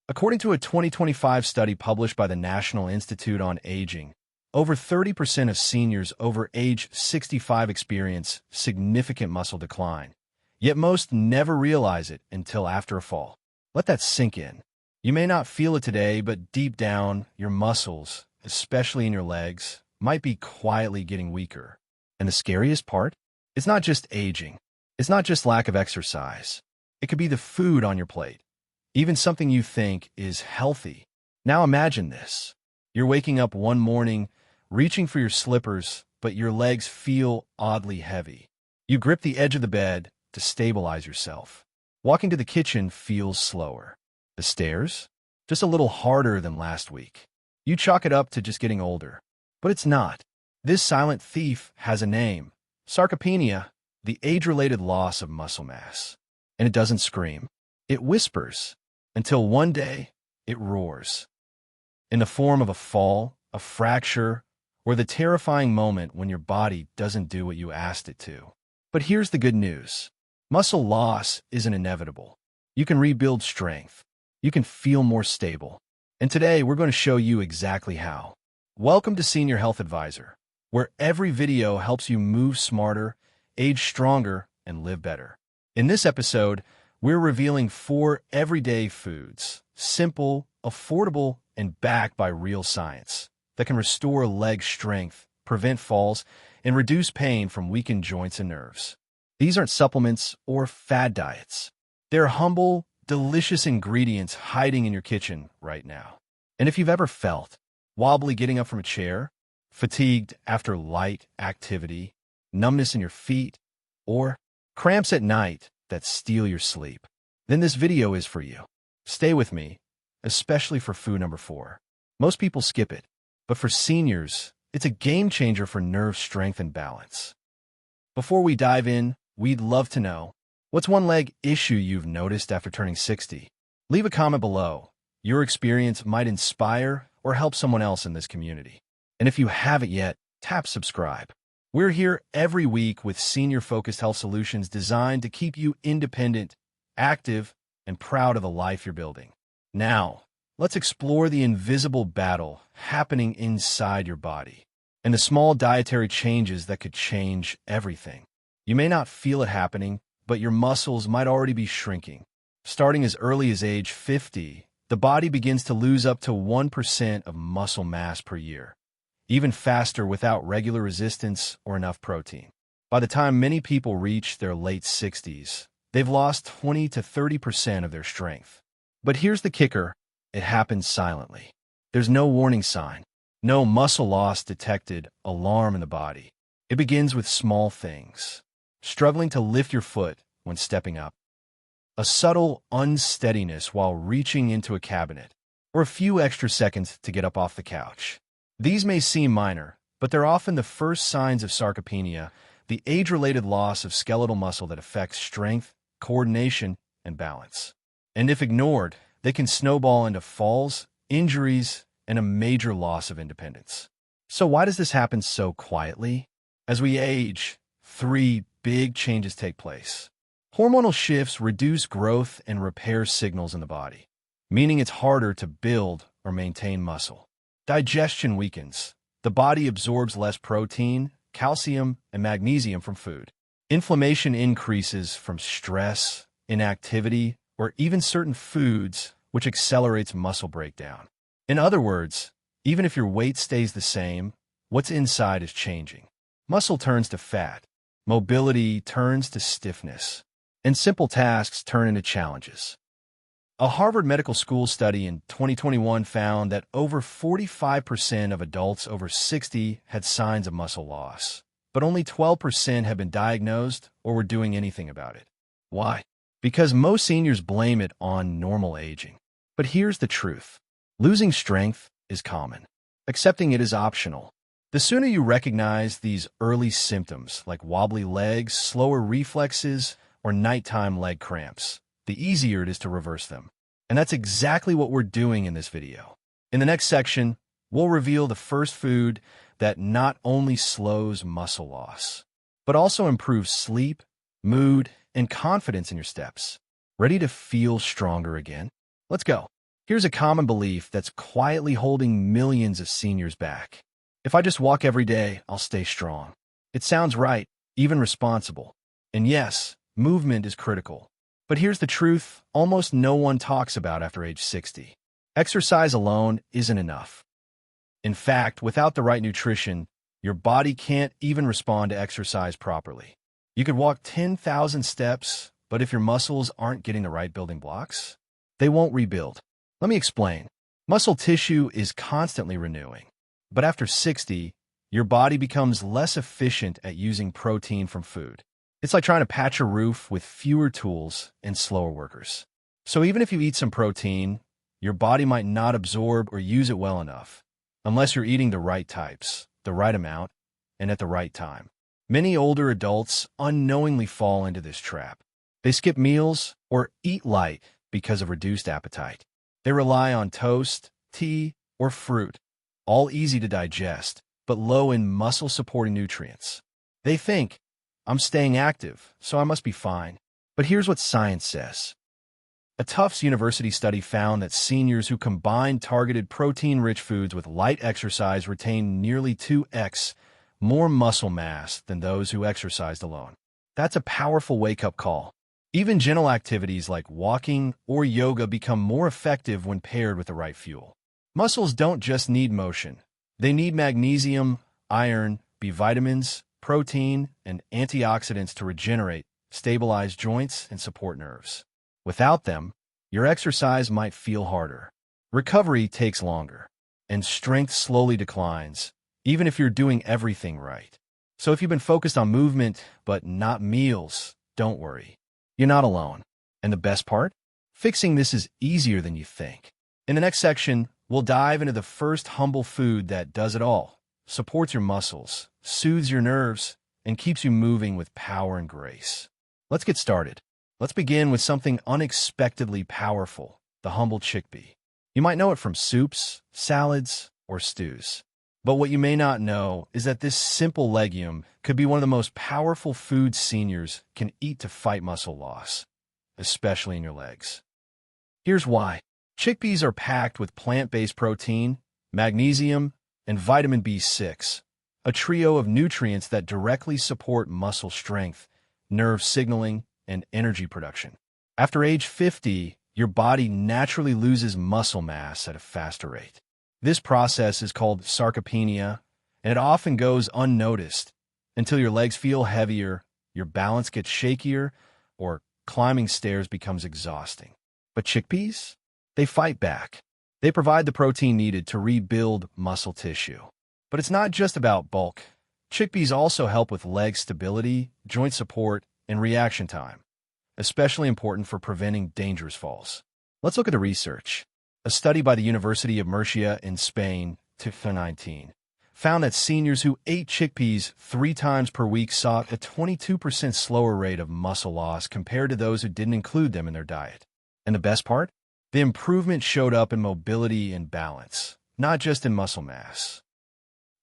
According to a 2025 study published by the National Institute on Aging, over 30% of seniors over age 65 experience significant muscle decline, yet most never realize it until after a fall. Let that sink in. You may not feel it today, but deep down, your muscles, especially in your legs, might be quietly getting weaker. And the scariest part? It's not just aging. It's not just lack of exercise. It could be the food on your plate, even something you think is healthy. Now imagine this. You're waking up one morning, reaching for your slippers, but your legs feel oddly heavy. You grip the edge of the bed to stabilize yourself. Walking to the kitchen feels slower. The stairs? Just a little harder than last week. You chalk it up to just getting older. But it's not. This silent thief has a name. Sarcopenia, the age-related loss of muscle mass. And it doesn't scream. It whispers, until one day, it roars. In the form of a fall, a fracture, or the terrifying moment when your body doesn't do what you asked it to. But here's the good news. Muscle loss isn't inevitable. You can rebuild strength. You can feel more stable. And today, we're going to show you exactly how. Welcome to Senior Health Advisor, where every video helps you move smarter, age stronger, and live better. In this episode, we're revealing 4 everyday foods, simple, affordable, and backed by real science, that can restore leg strength, prevent falls, and reduce pain from weakened joints and nerves. These aren't supplements or fad diets. They're humble, delicious ingredients hiding in your kitchen right now. And if you've ever felt wobbly getting up from a chair, fatigued after light activity, numbness in your feet, or cramps at night that steal your sleep, then this video is for you. Stay with me, especially for food number 4. Most people skip it, but for seniors, it's a game changer for nerve strength and balance. Before we dive in, we'd love to know, what's one leg issue you've noticed after turning 60? Leave a comment below. Your experience might inspire or help someone else in this community. And if you haven't yet, tap subscribe. We're here every week with senior-focused health solutions designed to keep you independent, active, and proud of the life you're building. Now, let's explore the invisible battle happening inside your body and the small dietary changes that could change everything. You may not feel it happening, but your muscles might already be shrinking. Starting as early as age 50, the body begins to lose up to 1% of muscle mass per year, even faster without regular resistance or enough protein. By the time many people reach their late 60s, they've lost 20 to 30% of their strength. But here's the kicker. It happens silently. There's no warning sign, no muscle loss detected alarm in the body. It begins with small things. Struggling to lift your foot when stepping up, a subtle unsteadiness while reaching into a cabinet, or a few extra seconds to get up off the couch. These may seem minor, but they're often the first signs of sarcopenia, the age-related loss of skeletal muscle that affects strength, coordination, and balance. And if ignored, they can snowball into falls, injuries, and a major loss of independence. So why does this happen so quietly? As we age, 3 big changes take place. Hormonal shifts reduce growth and repair signals in the body, meaning it's harder to build or maintain muscle. Digestion weakens. The body absorbs less protein, calcium, and magnesium from food. Inflammation increases from stress, inactivity, or even certain foods, which accelerates muscle breakdown. In other words, even if your weight stays the same, what's inside is changing. Muscle turns to fat, mobility turns to stiffness, and simple tasks turn into challenges. A Harvard Medical School study in 2021 found that over 45% of adults over 60 had signs of muscle loss, but only 12% have been diagnosed or were doing anything about it. Why? Because most seniors blame it on normal aging. But here's the truth. Losing strength is common. Accepting it is optional. The sooner you recognize these early symptoms, like wobbly legs, slower reflexes, or nighttime leg cramps, the easier it is to reverse them. And that's exactly what we're doing in this video. In the next section, we'll reveal the first food that not only slows muscle loss, but also improves sleep, mood, and confidence in your steps. Ready to feel stronger again? Let's go. Here's a common belief that's quietly holding millions of seniors back. If I just walk every day, I'll stay strong. It sounds right, even responsible. And yes, movement is critical. But here's the truth almost no one talks about after age 60. Exercise alone isn't enough. In fact, without the right nutrition, your body can't even respond to exercise properly. You could walk 10,000 steps, but if your muscles aren't getting the right building blocks, they won't rebuild. Let me explain. Muscle tissue is constantly renewing. But after 60, your body becomes less efficient at using protein from food. It's like trying to patch a roof with fewer tools and slower workers. So even if you eat some protein, your body might not absorb or use it well enough, unless you're eating the right types, the right amount, and at the right time. Many older adults unknowingly fall into this trap. They skip meals or eat light because of reduced appetite. They rely on toast, tea, or fruit, all easy to digest, but low in muscle-supporting nutrients. They think, I'm staying active, so I must be fine. But here's what science says. A Tufts University study found that seniors who combined targeted protein-rich foods with light exercise retained nearly 2x more muscle mass than those who exercised alone. That's a powerful wake-up call. Even gentle activities like walking or yoga become more effective when paired with the right fuel. Muscles don't just need motion. They need magnesium, iron, B vitamins, protein, and antioxidants to regenerate, stabilize joints, and support nerves. Without them, your exercise might feel harder. Recovery takes longer, and strength slowly declines, even if you're doing everything right. So if you've been focused on movement but not meals, don't worry. You're not alone. And the best part? Fixing this is easier than you think. In the next section, we'll dive into the first humble food that does it all, supports your muscles, soothes your nerves, and keeps you moving with power and grace. Let's get started. Let's begin with something unexpectedly powerful, the humble chickpea. You might know it from soups, salads, or stews. But what you may not know is that this simple legume could be one of the most powerful foods seniors can eat to fight muscle loss, especially in your legs. Here's why. Chickpeas are packed with plant-based protein, magnesium, and vitamin B6, a trio of nutrients that directly support muscle strength, nerve signaling, and energy production. After age 50, your body naturally loses muscle mass at a faster rate. This process is called sarcopenia, and it often goes unnoticed until your legs feel heavier, your balance gets shakier, or climbing stairs becomes exhausting. But chickpeas? They fight back. They provide the protein needed to rebuild muscle tissue. But it's not just about bulk. Chickpeas also help with leg stability, joint support, and reaction time, especially important for preventing dangerous falls. Let's look at the research. A study by the University of Murcia in Spain, 2019, found that seniors who ate chickpeas 3 times per week saw a 22% slower rate of muscle loss compared to those who didn't include them in their diet. And the best part? The improvement showed up in mobility and balance, not just in muscle mass.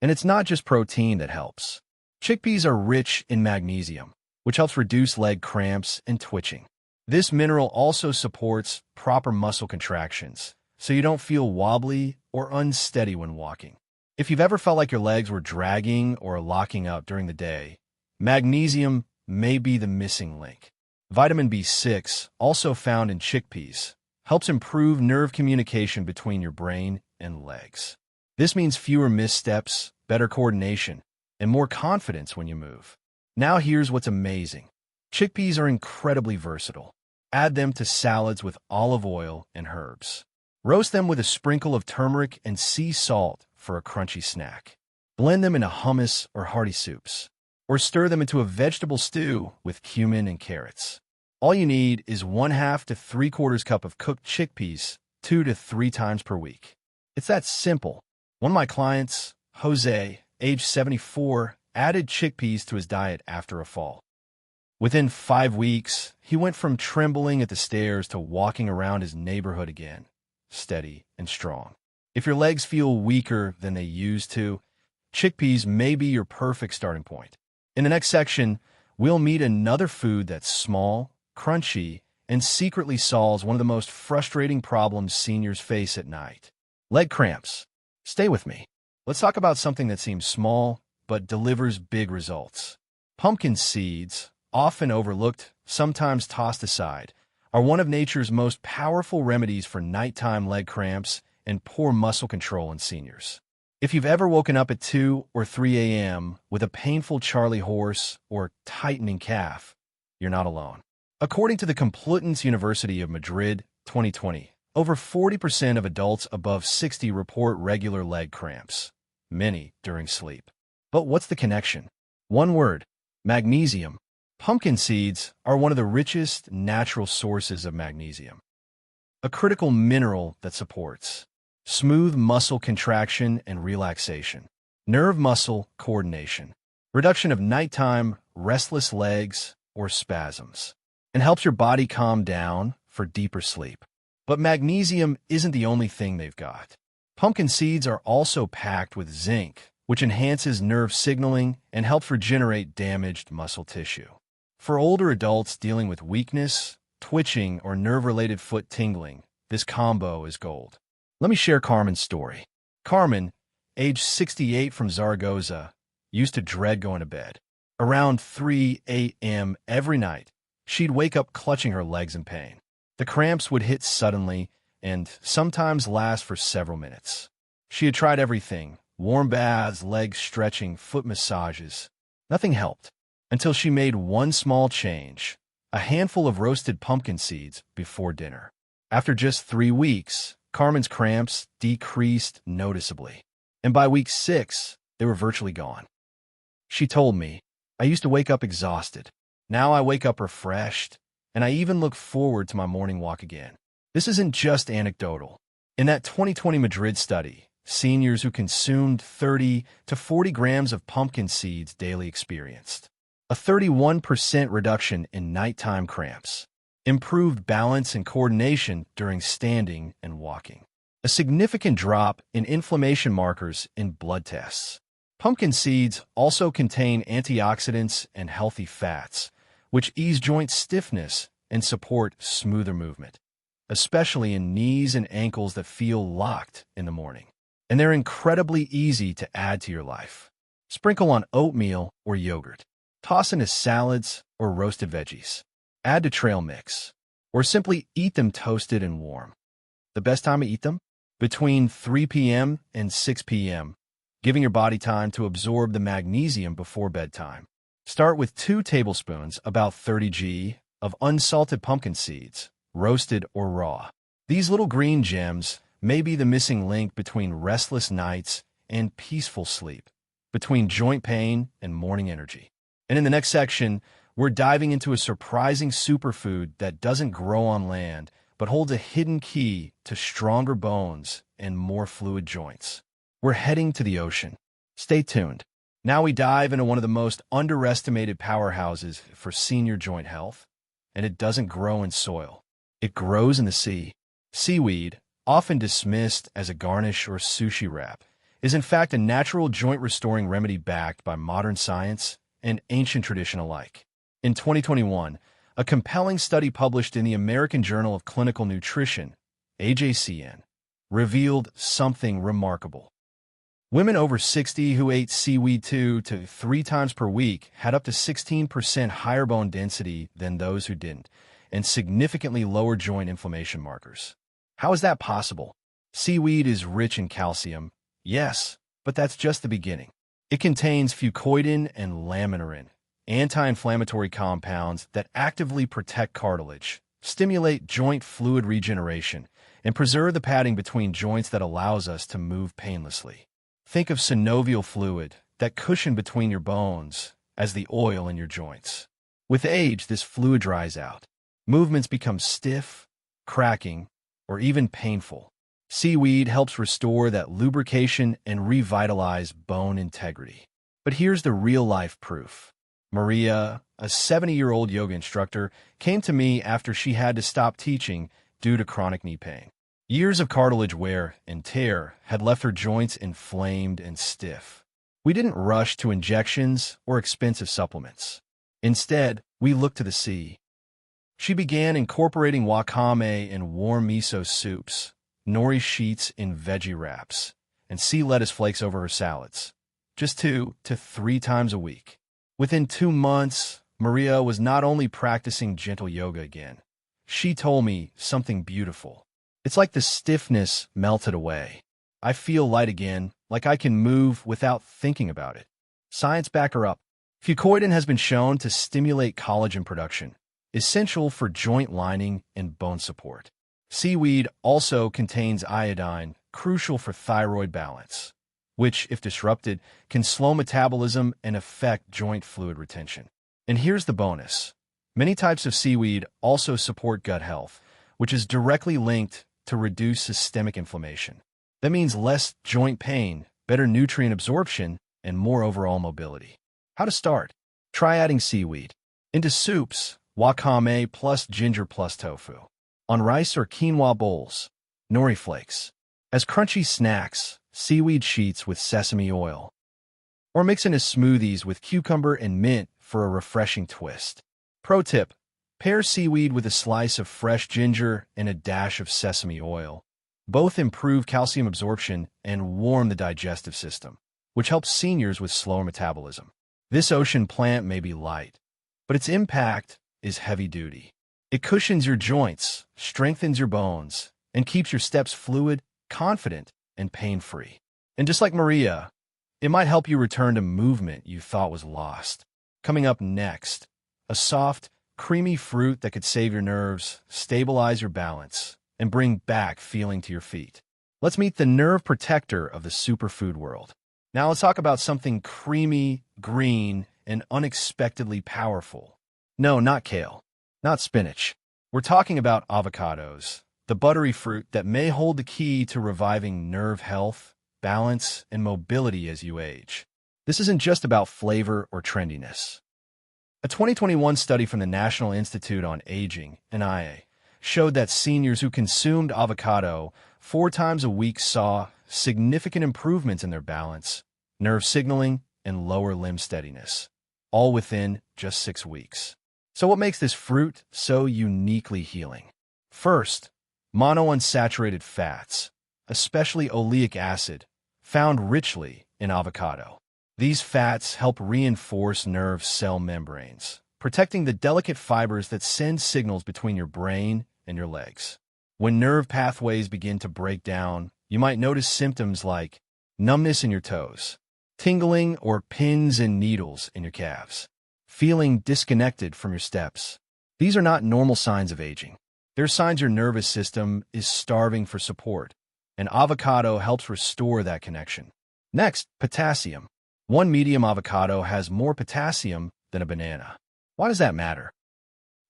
And it's not just protein that helps. Chickpeas are rich in magnesium, which helps reduce leg cramps and twitching. This mineral also supports proper muscle contractions, so you don't feel wobbly or unsteady when walking. If you've ever felt like your legs were dragging or locking up during the day, magnesium may be the missing link. Vitamin B6, also found in chickpeas, helps improve nerve communication between your brain and legs. This means fewer missteps, better coordination, and more confidence when you move. Now here's what's amazing. Chickpeas are incredibly versatile. Add them to salads with olive oil and herbs. Roast them with a sprinkle of turmeric and sea salt for a crunchy snack. Blend them into hummus or hearty soups. Or stir them into a vegetable stew with cumin and carrots. All you need is 1/2 to 3/4 cup of cooked chickpeas 2 to 3 times per week. It's that simple. One of my clients, Jose, age 74, added chickpeas to his diet after a fall. Within 5 weeks, he went from trembling at the stairs to walking around his neighborhood again, steady and strong. If your legs feel weaker than they used to, chickpeas may be your perfect starting point. In the next section, we'll meet another food that's small, crunchy, and secretly solves one of the most frustrating problems seniors face at night: leg cramps. Stay with me. Let's talk about something that seems small but delivers big results. Pumpkin seeds, often overlooked, sometimes tossed aside, are one of nature's most powerful remedies for nighttime leg cramps and poor muscle control in seniors. If you've ever woken up at 2 or 3 a.m. with a painful Charlie horse or tightening calf, you're not alone. According to the Complutense University of Madrid 2020, over 40% of adults above 60 report regular leg cramps, many during sleep. But what's the connection? One word: magnesium. Pumpkin seeds are one of the richest natural sources of magnesium, a critical mineral that supports smooth muscle contraction and relaxation, nerve muscle coordination, reduction of nighttime restless legs or spasms, and helps your body calm down for deeper sleep. But magnesium isn't the only thing they've got. Pumpkin seeds are also packed with zinc, which enhances nerve signaling and helps regenerate damaged muscle tissue. For older adults dealing with weakness, twitching, or nerve-related foot tingling, this combo is gold. Let me share Carmen's story. Carmen, age 68 from Zaragoza, used to dread going to bed. Around 3 a.m. every night, she'd wake up clutching her legs in pain. The cramps would hit suddenly and sometimes last for several minutes. She had tried everything: warm baths, leg stretching, foot massages. Nothing helped until she made one small change: a handful of roasted pumpkin seeds before dinner. After just 3 weeks, Carmen's cramps decreased noticeably, and by week 6, they were virtually gone. She told me, "I used to wake up exhausted. Now I wake up refreshed, and I even look forward to my morning walk again." This isn't just anecdotal. In that 2020 Madrid study, seniors who consumed 30 to 40 grams of pumpkin seeds daily experienced a 31% reduction in nighttime cramps, improved balance and coordination during standing and walking, a significant drop in inflammation markers in blood tests. Pumpkin seeds also contain antioxidants and healthy fats, which ease joint stiffness and support smoother movement, especially in knees and ankles that feel locked in the morning. And they're incredibly easy to add to your life. Sprinkle on oatmeal or yogurt. Toss into salads or roasted veggies. Add to trail mix, or simply eat them toasted and warm. The best time to eat them? Between 3 p.m. and 6 p.m., giving your body time to absorb the magnesium before bedtime. Start with 2 tablespoons, about 30 g, of unsalted pumpkin seeds, roasted or raw. These little green gems may be the missing link between restless nights and peaceful sleep, between joint pain and morning energy. And in the next section, we're diving into a surprising superfood that doesn't grow on land, but holds a hidden key to stronger bones and more fluid joints. We're heading to the ocean. Stay tuned. Now we dive into one of the most underestimated powerhouses for senior joint health, and it doesn't grow in soil. It grows in the sea. Seaweed, often dismissed as a garnish or sushi wrap, is in fact a natural joint-restoring remedy backed by modern science and ancient tradition alike. In 2021, a compelling study published in the American Journal of Clinical Nutrition, AJCN, revealed something remarkable. Women over 60 who ate seaweed 2 to 3 times per week had up to 16% higher bone density than those who didn't, and significantly lower joint inflammation markers. How is that possible? Seaweed is rich in calcium, yes, but that's just the beginning. It contains fucoidin and laminorin, anti-inflammatory compounds that actively protect cartilage, stimulate joint fluid regeneration, and preserve the padding between joints that allows us to move painlessly. Think of synovial fluid, that cushion between your bones, as the oil in your joints. With age, this fluid dries out. Movements become stiff, cracking, or even painful. Seaweed helps restore that lubrication and revitalize bone integrity. But here's the real-life proof. Maria, a 70-year-old yoga instructor, came to me after she had to stop teaching due to chronic knee pain. Years of cartilage wear and tear had left her joints inflamed and stiff. We didn't rush to injections or expensive supplements. Instead, we looked to the sea. She began incorporating wakame in warm miso soups, nori sheets in veggie wraps, and sea lettuce flakes over her salads, just 2 to 3 times a week. Within 2 months, Maria was not only practicing gentle yoga again. She told me something beautiful. It's like the stiffness melted away. I feel light again, like I can move without thinking about it. Science back her up. Fucoidan has been shown to stimulate collagen production, essential for joint lining and bone support. Seaweed also contains iodine, crucial for thyroid balance, which, if disrupted, can slow metabolism and affect joint fluid retention. And here's the bonus. Many types of seaweed also support gut health, which is directly linked to reduced systemic inflammation. That means less joint pain, better nutrient absorption, and more overall mobility. How to start? Try adding seaweed into soups, wakame plus ginger plus tofu, on rice or quinoa bowls, nori flakes, as crunchy snacks, seaweed sheets with sesame oil, or mix into smoothies with cucumber and mint for a refreshing twist. Pro tip: pair seaweed with a slice of fresh ginger and a dash of sesame oil. Both improve calcium absorption and warm the digestive system, which helps seniors with slower metabolism. This ocean plant may be light, but its impact is heavy-duty. It cushions your joints, strengthens your bones, and keeps your steps fluid, confident, and pain-free. And just like Maria, it might help you return to movement you thought was lost. Coming up next, a soft, creamy fruit that could save your nerves, stabilize your balance, and bring back feeling to your feet. Let's meet the nerve protector of the superfood world. Now let's talk about something creamy, green, and unexpectedly powerful. No, not kale, not spinach. We're talking about avocados, the buttery fruit that may hold the key to reviving nerve health, balance, and mobility as you age. This isn't just about flavor or trendiness. A 2021 study from the National Institute on Aging, NIA, showed that seniors who consumed avocado 4 times a week saw significant improvements in their balance, nerve signaling, and lower limb steadiness, all within just 6 weeks. So what makes this fruit so uniquely healing? First, monounsaturated fats, especially oleic acid, found richly in avocado. These fats help reinforce nerve cell membranes, protecting the delicate fibers that send signals between your brain and your legs. When nerve pathways begin to break down, you might notice symptoms like numbness in your toes, tingling or pins and needles in your calves, feeling disconnected from your steps. These are not normal signs of aging. They're signs your nervous system is starving for support, and avocado helps restore that connection. Next, potassium. One medium avocado has more potassium than a banana. Why does that matter?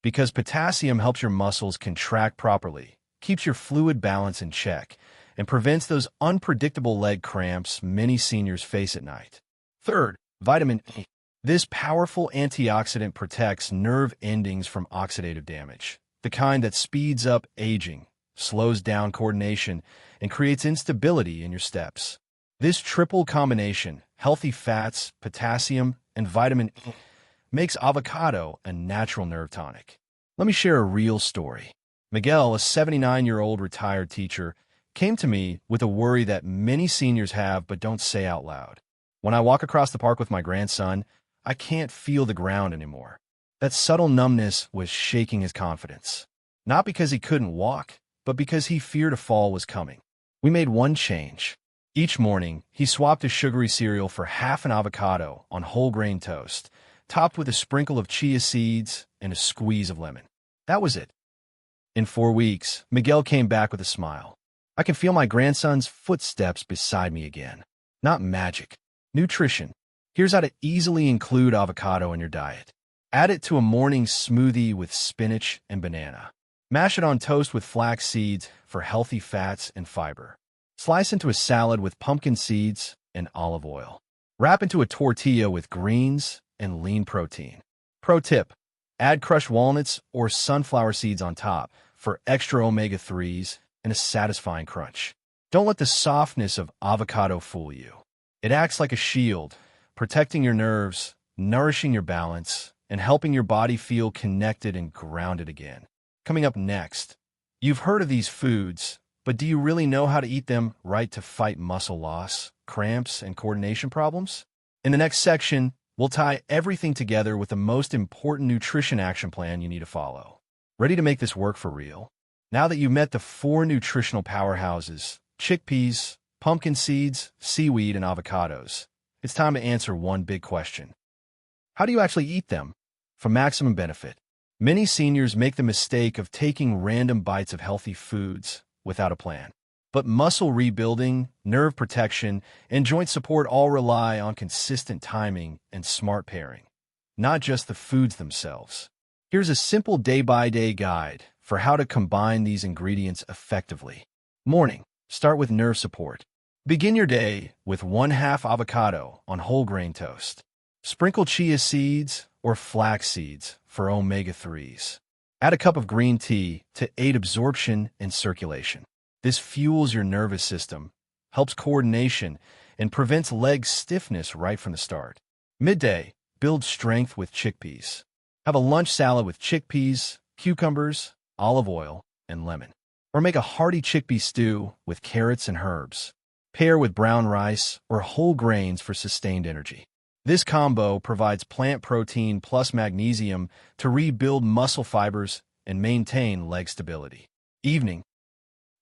Because potassium helps your muscles contract properly, keeps your fluid balance in check, and prevents those unpredictable leg cramps many seniors face at night. Third, vitamin A. This powerful antioxidant protects nerve endings from oxidative damage, the kind that speeds up aging, slows down coordination, and creates instability in your steps. This triple combination, healthy fats, potassium, and vitamin A, makes avocado a natural nerve tonic. Let me share a real story. Miguel, a 79-year-old retired teacher, came to me with a worry that many seniors have but don't say out loud. When I walk across the park with my grandson, I can't feel the ground anymore. That subtle numbness was shaking his confidence. Not because he couldn't walk, but because he feared a fall was coming. We made one change. Each morning, he swapped his sugary cereal for half an avocado on whole grain toast, topped with a sprinkle of chia seeds and a squeeze of lemon. That was it. In 4 weeks, Miguel came back with a smile. I can feel my grandson's footsteps beside me again. Not magic. Nutrition. Here's how to easily include avocado in your diet. Add it to a morning smoothie with spinach and banana. Mash it on toast with flax seeds for healthy fats and fiber. Slice into a salad with pumpkin seeds and olive oil. Wrap into a tortilla with greens and lean protein. Pro tip: add crushed walnuts or sunflower seeds on top for extra omega-3s and a satisfying crunch. Don't let the softness of avocado fool you. It acts like a shield, protecting your nerves, nourishing your balance, and helping your body feel connected and grounded again. Coming up next, you've heard of these foods, but do you really know how to eat them right to fight muscle loss, cramps, and coordination problems? In the next section, we'll tie everything together with the most important nutrition action plan you need to follow. Ready to make this work for real? Now that you've met the 4 nutritional powerhouses, chickpeas, pumpkin seeds, seaweed, and avocados, it's time to answer one big question. How do you actually eat them for maximum benefit? Many seniors make the mistake of taking random bites of healthy foods without a plan. But muscle rebuilding, nerve protection, and joint support all rely on consistent timing and smart pairing, not just the foods themselves. Here's a simple day-by-day guide for how to combine these ingredients effectively. Morning. Start with nerve support. Begin your day with 1/2 avocado on whole grain toast. Sprinkle chia seeds or flax seeds for omega-3s. Add a cup of green tea to aid absorption and circulation. This fuels your nervous system, helps coordination, and prevents leg stiffness right from the start. Midday, build strength with chickpeas. Have a lunch salad with chickpeas, cucumbers, olive oil, and lemon. Or make a hearty chickpea stew with carrots and herbs. Pair with brown rice or whole grains for sustained energy. This combo provides plant protein plus magnesium to rebuild muscle fibers and maintain leg stability. Evening.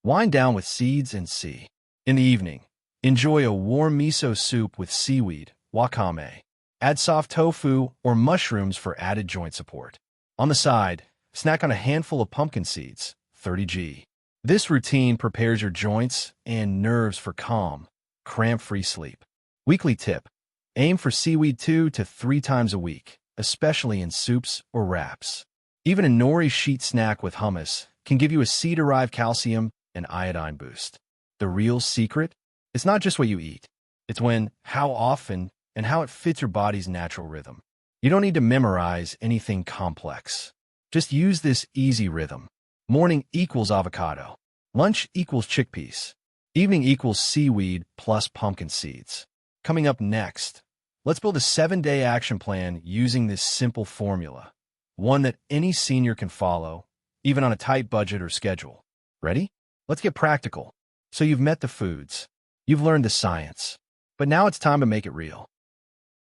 Wind down with seeds and sea. In the evening, enjoy a warm miso soup with seaweed, wakame. Add soft tofu or mushrooms for added joint support. On the side, snack on a handful of pumpkin seeds, 30g. This routine prepares your joints and nerves for calm, cramp-free sleep. Weekly tip. Aim for seaweed 2 to 3 times a week, especially in soups or wraps. Even a nori sheet snack with hummus can give you a sea-derived calcium and iodine boost. The real secret? It's not just what you eat. It's when, how often, and how it fits your body's natural rhythm. You don't need to memorize anything complex. Just use this easy rhythm. Morning equals avocado. Lunch equals chickpeas. Evening equals seaweed plus pumpkin seeds. Coming up next, let's build a 7-day action plan using this simple formula. One that any senior can follow, even on a tight budget or schedule. Ready? Let's get practical. So you've met the foods. You've learned the science. But now it's time to make it real.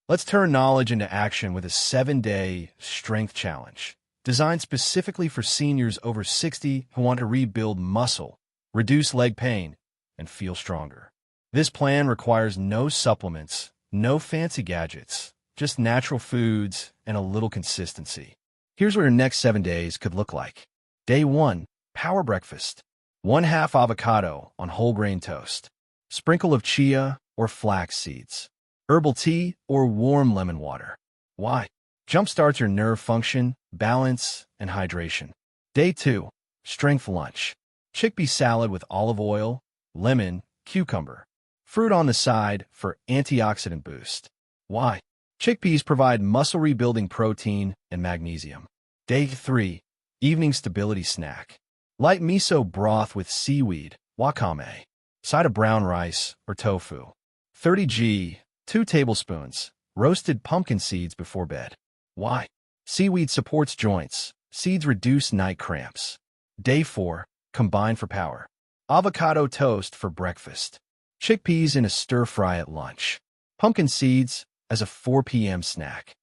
Let's turn knowledge into action with a 7-day strength challenge, designed specifically for seniors over 60 who want to rebuild muscle, reduce leg pain, and feel stronger. This plan requires no supplements, no fancy gadgets, just natural foods and a little consistency. Here's what your next 7 days could look like. Day 1, power breakfast. 1/2 avocado on whole grain toast. Sprinkle of chia or flax seeds. Herbal tea or warm lemon water. Why? Jumpstarts your nerve function, balance, and hydration. Day 2, strength lunch. Chickpea salad with olive oil, lemon, cucumber. Fruit on the side for antioxidant boost. Why? Chickpeas provide muscle rebuilding protein and magnesium. Day 3, evening stability snack. Light miso broth with seaweed, wakame. Side of brown rice or tofu. 30g, 2 tablespoons. Roasted pumpkin seeds before bed. Why? Seaweed supports joints. Seeds reduce night cramps. Day 4, combine for power. Avocado toast for breakfast. Chickpeas in a stir-fry at lunch. Pumpkin seeds as a 4 p.m. snack.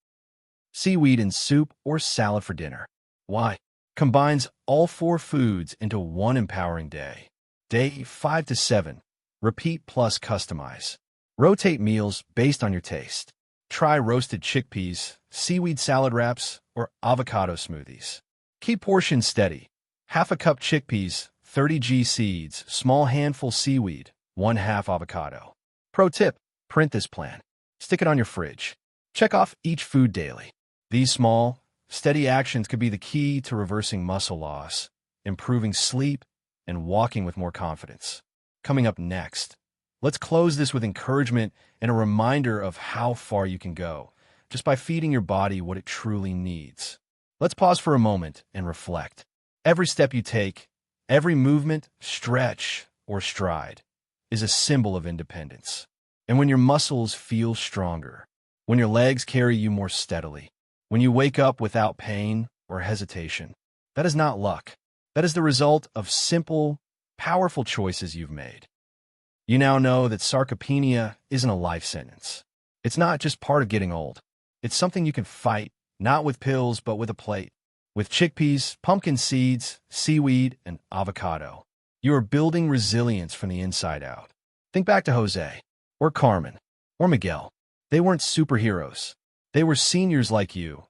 Seaweed in soup or salad for dinner. Why? Combines all 4 foods into one empowering day. Day 5 to 7. Repeat plus customize. Rotate meals based on your taste. Try roasted chickpeas, seaweed salad wraps, or avocado smoothies. Keep portions steady. 1/2 cup chickpeas, 30g seeds, small handful seaweed, 1/2 avocado. Pro tip, print this plan. Stick it on your fridge. Check off each food daily. These small, steady actions could be the key to reversing muscle loss, improving sleep, and walking with more confidence. Coming up next, let's close this with encouragement and a reminder of how far you can go, just by feeding your body what it truly needs. Let's pause for a moment and reflect. Every step you take, every movement, stretch, or stride is a symbol of independence. And when your muscles feel stronger, when your legs carry you more steadily, When you wake up without pain or hesitation, that is not luck. That is the result of simple, powerful choices you've made. You now know that sarcopenia isn't a life sentence. It's not just part of getting old. It's something you can fight, not with pills, but with a plate. With chickpeas, pumpkin seeds, seaweed, and avocado, you are building resilience from the inside out. Think back to Jose, or Carmen, or Miguel. They weren't superheroes. They were seniors like you,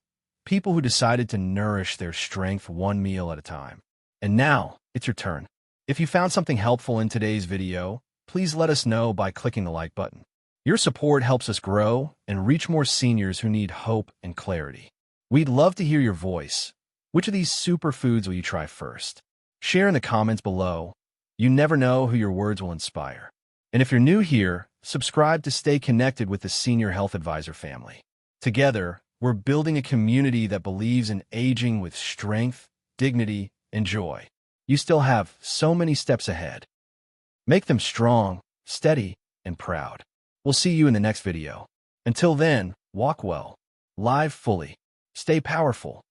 people who decided to nourish their strength one meal at a time. And now, it's your turn. If you found something helpful in today's video, please let us know by clicking the like button. Your support helps us grow and reach more seniors who need hope and clarity. We'd love to hear your voice. Which of these superfoods will you try first? Share in the comments below. You never know who your words will inspire. And if you're new here, subscribe to stay connected with the Senior Health Advisor family. Together, we're building a community that believes in aging with strength, dignity, and joy. You still have so many steps ahead. Make them strong, steady, and proud. We'll see you in the next video. Until then, walk well, live fully, stay powerful,